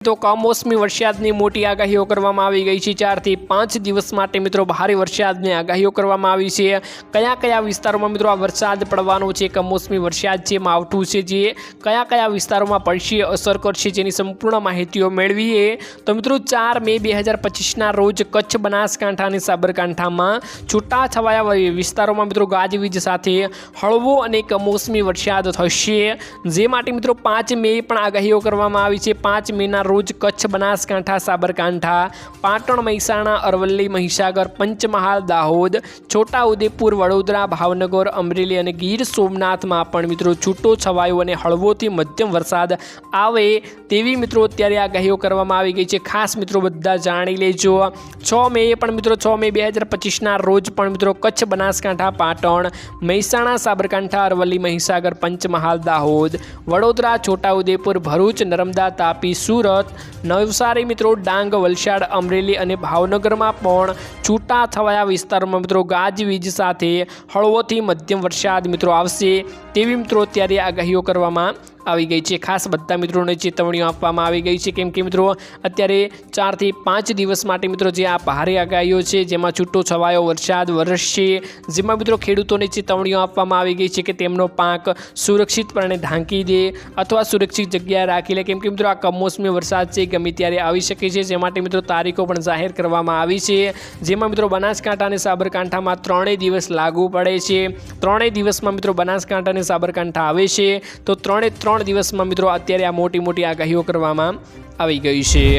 તો કમોસમી વરસાદની મોટી આગાહીઓ કરવામાં આવી ગઈ છે। 4 થી 5 દિવસ માટે મિત્રો ભારે વરસાદની આગાહીઓ કરવામાં આવી છે। કયા કયા વિસ્તારોમાં મિત્રો આ વરસાદ પડવાનો છે, કમોસમી વરસાદ છે, માવઠું છે, જે કયા કયા વિસ્તારોમાં પડશે, અસર કરશે, જેની સંપૂર્ણ માહિતીઓ મેળવીએ તો મિત્રો 4 મે 2025ના રોજ કચ્છ, બનાસકાંઠા અને સાબરકાંઠામાં છૂટાછવાયા વિસ્તારોમાં મિત્રો ગાજવીજ સાથે હળવો અને કમોસમી વરસાદ થશે। જે માટે મિત્રો 5 મે પણ આગાહીઓ કરવામાં આવી છે। 5 મેના રોજ કચ્છ, બનાસકાંઠા, સાબરકાંઠા, પાટણ, મહેસાણા, અરવલ્લી, મહીસાગર, પંચમહાલ, દાહોદ, છોટાઉદેપુર, વડોદરા, ભાવનગર, અમરેલી અને ગીર સોમનાથમાં પણ મિત્રો છૂટો છવાયો અને હળવોથી મધ્યમ વરસાદ આવે તેવી મિત્રો અત્યારે આગાહીઓ કરવામાં આવી ગઈ છે। ખાસ મિત્રો બધા જાણી લેજો। 6 મે પણ મિત્રો 6 મે 2025ના રોજ પણ મિત્રો કચ્છ, બનાસકાંઠા, પાટણ, મહેસાણા, સાબરકાંઠા, અરવલ્લી, મહીસાગર, પંચમહાલ, દાહોદ, વડોદરા, છોટાઉદેપુર, ભરૂચ, નર્મદા, તાપી, સુરત, નવસારી મિત્રો, ડાંગ, વલસાડ, અમરેલી અને ભાવનગરમાં પણ છૂટા છવાયા વિસ્તારોમાં મિત્રો ગાજવીજ સાથે હળવોથી મધ્યમ વરસાદ મિત્રો આવશે તેવી મિત્રો અત્યારે આગાહીઓ કરવામાં આવી ગઈ છે। ખાસ બધા મિત્રોને ચેતવણીઓ આપવામાં આવી ગઈ છે, કેમ કે મિત્રો અત્યારે 4 થી 5 દિવસ માટે મિત્રો જે આ ભારે આગાહીઓ છે જેમાં છૂટો છવાયો વરસાદ વરસશે, જેમાં મિત્રો ખેડૂતોને ચેતવણીઓ આપવામાં આવી ગઈ છે કે તેમનો પાક સુરક્ષિતપણે ઢાંકી દે અથવા સુરક્ષિત જગ્યાએ રાખી લે, કેમ કે મિત્રો આ કમોસમી વરસાદ છે ગમે ત્યારે આવી શકે છે। જે માટે મિત્રો તારીખો પણ જાહેર કરવામાં આવી છે, જેમાં મિત્રો બનાસકાંઠા અને સાબરકાંઠામાં 3 દિવસ લાગુ પડે છે। 3 દિવસમાં મિત્રો બનાસકાંઠા અને સાબરકાંઠા આવે છે, તો 3 દિવસમાં મિત્રો અત્યારે આ મોટી આગાહીઓ કરવામાં આવી ગઈ છે।